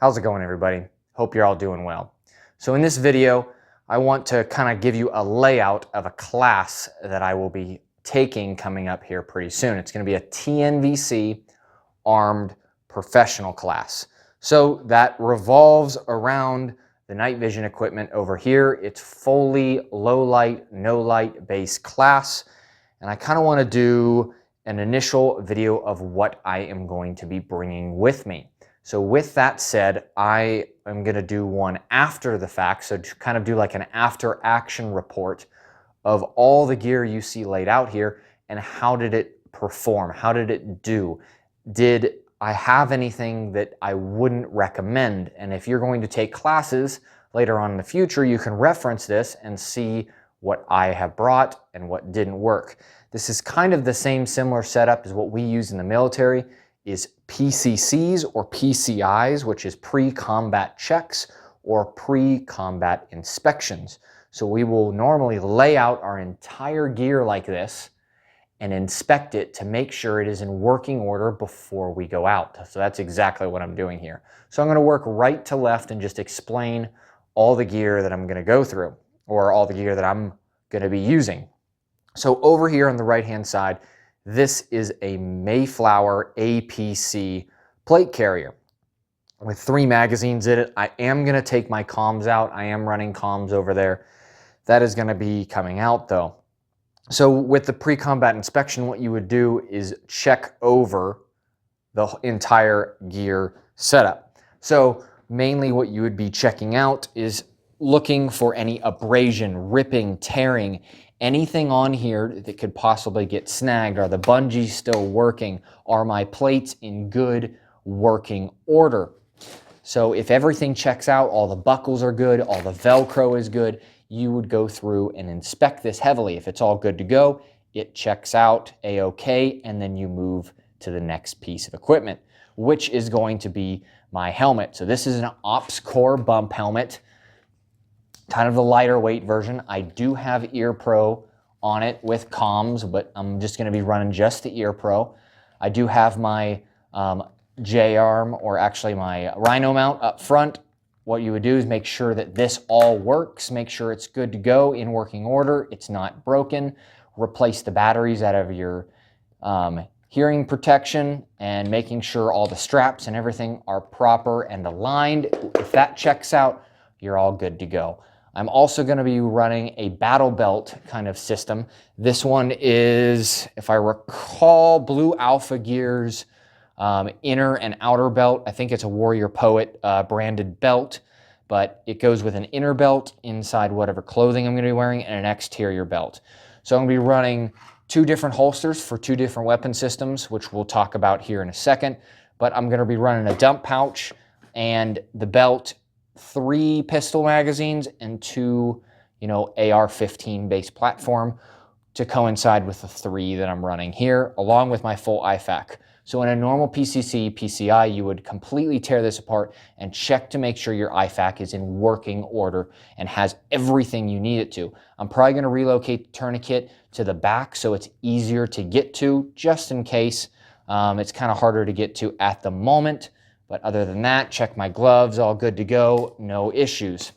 How's it going, everybody? Hope you're all doing well. So in this video, I want to kind of give you a layout of a class that I will be taking coming up here pretty soon. It's going to be a TNVC armed professional class. So that revolves around the night vision equipment over here. It's fully low light, no light based class. And I kind of want to do an initial video of what I am going to be bringing with me. So with that said, I am going to do one after the fact, so to kind of do like an after action report of all the gear you see laid out here and how did it perform, how did it do, did I have anything that I wouldn't recommend. And if you're going to take classes later on in the future, you can reference this and see what I have brought and what didn't work. This is kind of the same similar setup as what we use in the military, is PCCs or PCIs, which is pre-combat checks or pre-combat inspections. So we will normally lay out our entire gear like this and inspect it to make sure it is in working order before we go out. So that's exactly what I'm doing here. So I'm going to work right to left and just explain all the gear that I'm going to go through, or all the gear that I'm going to be using. So over here on the right hand side, this is a Mayflower APC plate carrier with 3 magazines in it. I am going to take my comms out. I am running comms over there. That is going to be coming out though. So with the pre-combat inspection, what you would do is check over the entire gear setup. So mainly what you would be checking out is looking for any abrasion, ripping, tearing, anything on here that could possibly get snagged. Are the bungees still working? Are my plates in good working order? So if everything checks out, all the buckles are good, all the Velcro is good, you would go through and inspect this heavily. If it's all good to go, it checks out A-OK, and then you move to the next piece of equipment, which is going to be my helmet. So this is an Ops Core bump helmet, kind of the lighter weight version. I do have Ear Pro on it with comms, but I'm just going to be running just the Ear Pro. I do have my J-arm, or actually my Rhino mount up front. What you would do is make sure that this all works, make sure it's good to go, in working order, it's not broken. Replace the batteries out of your hearing protection, and making sure all the straps and everything are proper and aligned. If that checks out, you're all good to go. I'm also going to be running a battle belt kind of system. This one is, if I recall, Blue Alpha Gear's inner and outer belt. I think it's a Warrior Poet branded belt, but it goes with an inner belt inside whatever clothing I'm going to be wearing and an exterior belt. So I'm going to be running 2 different holsters for 2 different weapon systems, which we'll talk about here in a second. But I'm going to be running a dump pouch and the belt, 3 pistol magazines, and 2, AR-15 based platform to coincide with the 3 that I'm running here, along with my full IFAK. So in a normal PCC, PCI, you would completely tear this apart and check to make sure your IFAK is in working order and has everything you need it to. I'm probably going to relocate the tourniquet to the back so it's easier to get to, just in case. It's kind of harder to get to at the moment. But other than that, check my gloves, all good to go, no issues.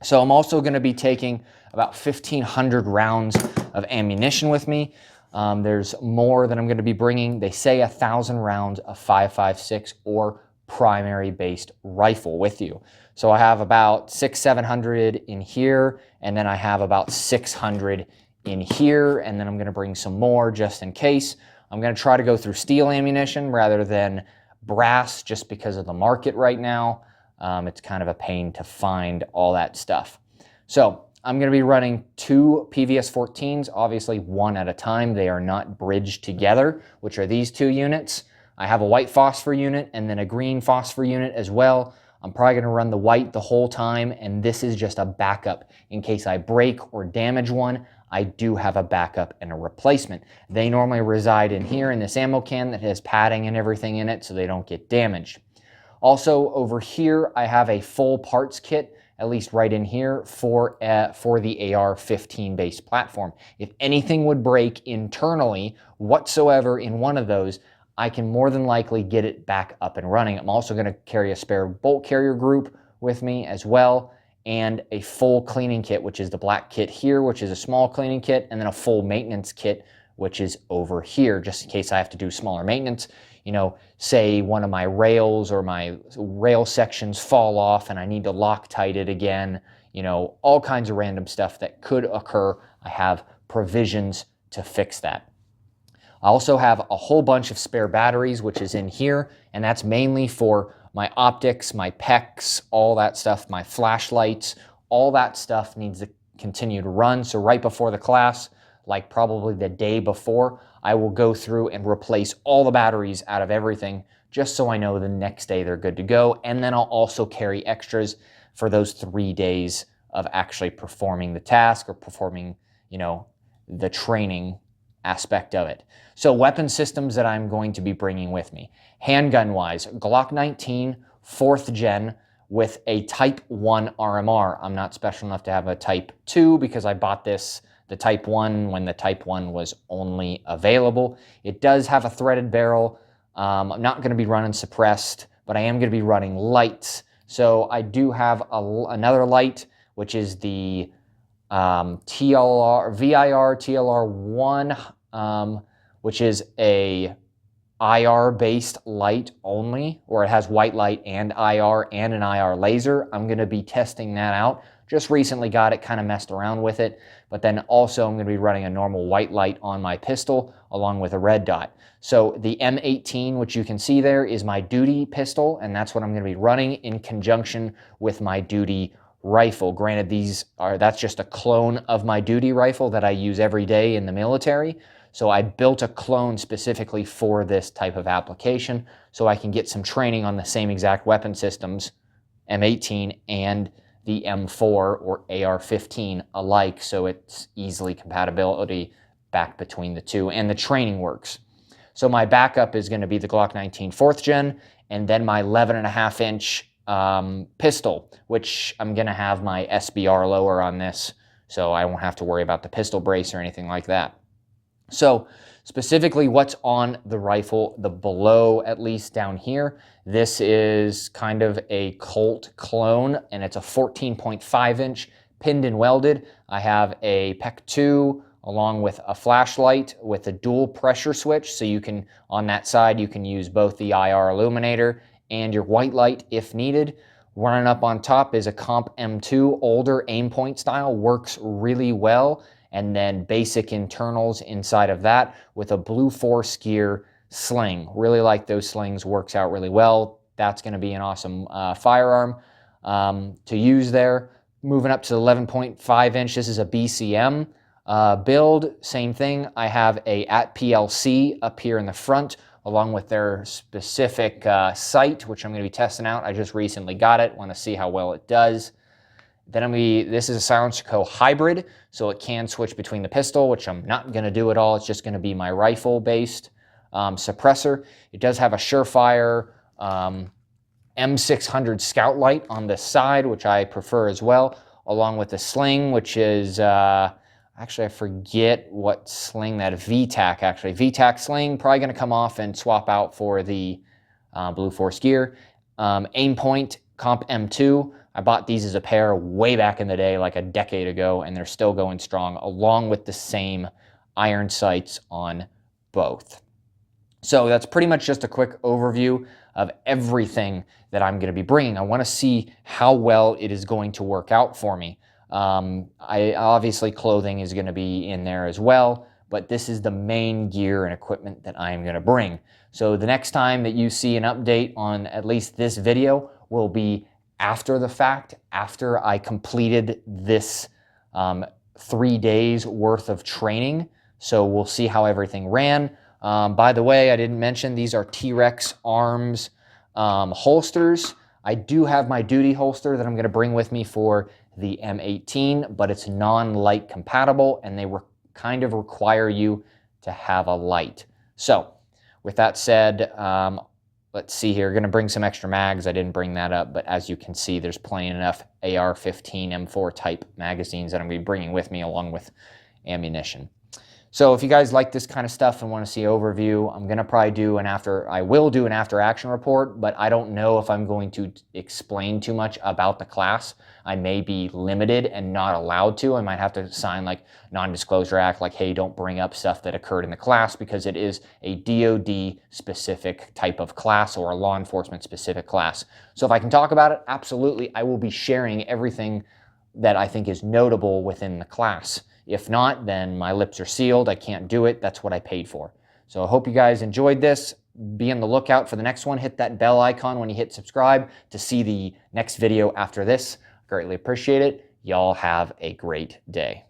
So I'm also going to be taking about 1,500 rounds of ammunition with me. There's more that I'm going to be bringing. They say 1,000 rounds of 5.56 or primary based rifle with you. So I have about 600-700 in here, and then I have about 600 in here, and then I'm going to bring some more just in case. I'm going to try to go through steel ammunition rather than brass, just because of the market right now. It's kind of a pain to find all that stuff. So I'm going to be running 2 PVS-14s, obviously 1 at a time. They are not bridged together, which are these 2 units. I have a white phosphor unit and then a green phosphor unit as well. I'm probably going to run the white the whole time, and this is just a backup. In case I break or damage one, I do have a backup and a replacement. They normally reside in here in this ammo can that has padding and everything in it so they don't get damaged. Also over here, I have a full parts kit, at least right in here, for the AR-15 based platform. If anything would break internally whatsoever in one of those, I can more than likely get it back up and running. I'm also going to carry a spare bolt carrier group with me as well, and a full cleaning kit, which is the black kit here, which is a small cleaning kit, and then a full maintenance kit, which is over here, just in case I have to do smaller maintenance. You know, say one of my rails or my rail sections fall off and I need to Loctite it again, you know, all kinds of random stuff that could occur. I have provisions to fix that. I also have a whole bunch of spare batteries, which is in here, and that's mainly for my optics, my PECs, all that stuff, my flashlights, all that stuff needs to continue to run. So right before the class, like probably the day before, I will go through and replace all the batteries out of everything, just so I know the next day they're good to go. And then I'll also carry extras for those 3 days of actually performing the task or performing, you know, the training aspect of it. So weapon systems that I'm going to be bringing with me. Handgun wise, Glock 19, 4th gen with a Type 1 RMR. I'm not special enough to have a Type 2 because I bought this, the Type 1, when the Type 1 was only available. It does have a threaded barrel. I'm not going to be running suppressed, but I am going to be running lights. So I do have another light, which is the VIR TLR1, which is a IR-based light only, or it has white light and IR and an IR laser. I'm going to be testing that out. Just recently got it, kind of messed around with it, but then also I'm going to be running a normal white light on my pistol along with a red dot. So the M18, which you can see there, is my duty pistol, and that's what I'm going to be running in conjunction with my duty rifle. Granted, that's just a clone of my duty rifle that I use every day in the military. So I built a clone specifically for this type of application so I can get some training on the same exact weapon systems, M18 and the M4 or AR-15 alike, so it's easily compatibility back between the two, and the training works. So my backup is going to be the Glock 19 4th gen, and then my 11.5 inch pistol, which I'm going to have my SBR lower on this, so I won't have to worry about the pistol brace or anything like that. So specifically what's on the rifle, the below, at least down here, this is kind of a Colt clone, and it's a 14.5 inch pinned and welded. I have a PEC 2 along with a flashlight with a dual pressure switch, so you can, on that side, you can use both the IR illuminator and your white light if needed. Running up on top is a Comp M2, older aim point style, works really well. And then basic internals inside of that with a blue force gear sling. Really like those slings, works out really well. That's going to be an awesome firearm to use there. Moving up to the 11.5 inch, this is a BCM build. Same thing, I have a at PLC up here in the front along with their specific sight, which I'm going to be testing out. I just recently got it, want to see how well it does. Then this is a Silencer Co. hybrid, so it can switch between the pistol, which I'm not going to do at all. It's just going to be my rifle-based suppressor. It does have a Surefire M600 Scout Light on the side, which I prefer as well, along with the sling, which is, actually I forget what sling that is, VTAC actually. VTAC sling, probably going to come off and swap out for the Blue Force gear. Aim Point Comp M2. I bought these as a pair way back in the day, like a decade ago, and they're still going strong, along with the same iron sights on both. So that's pretty much just a quick overview of everything that I'm going to be bringing. I want to see how well it is going to work out for me. Obviously, clothing is going to be in there as well, but this is the main gear and equipment that I am going to bring. So the next time that you see an update on at least this video will be after the fact, after I completed this 3 days worth of training. So we'll see how everything ran. By the way, I didn't mention these are T-Rex Arms holsters. I do have my duty holster that I'm going to bring with me for the M18, but it's non-light compatible, and they kind of require you to have a light. So with that said, let's see here. Going to bring some extra mags. I didn't bring that up, but as you can see, there's plenty enough AR-15 M4 type magazines that I'm going to be bringing with me along with ammunition. So if you guys like this kind of stuff and want to see an overview, I'm going to probably do I will do an after action report, but I don't know if I'm going to explain too much about the class. I may be limited and not allowed to. I might have to sign like non-disclosure act, like, hey, don't bring up stuff that occurred in the class, because it is a DoD specific type of class or a law enforcement specific class. So if I can talk about it, absolutely, I will be sharing everything that I think is notable within the class. If not, then my lips are sealed. I can't do it. That's what I paid for. So I hope you guys enjoyed this. Be on the lookout for the next one. Hit that bell icon when you hit subscribe to see the next video after this. Greatly appreciate it. Y'all have a great day.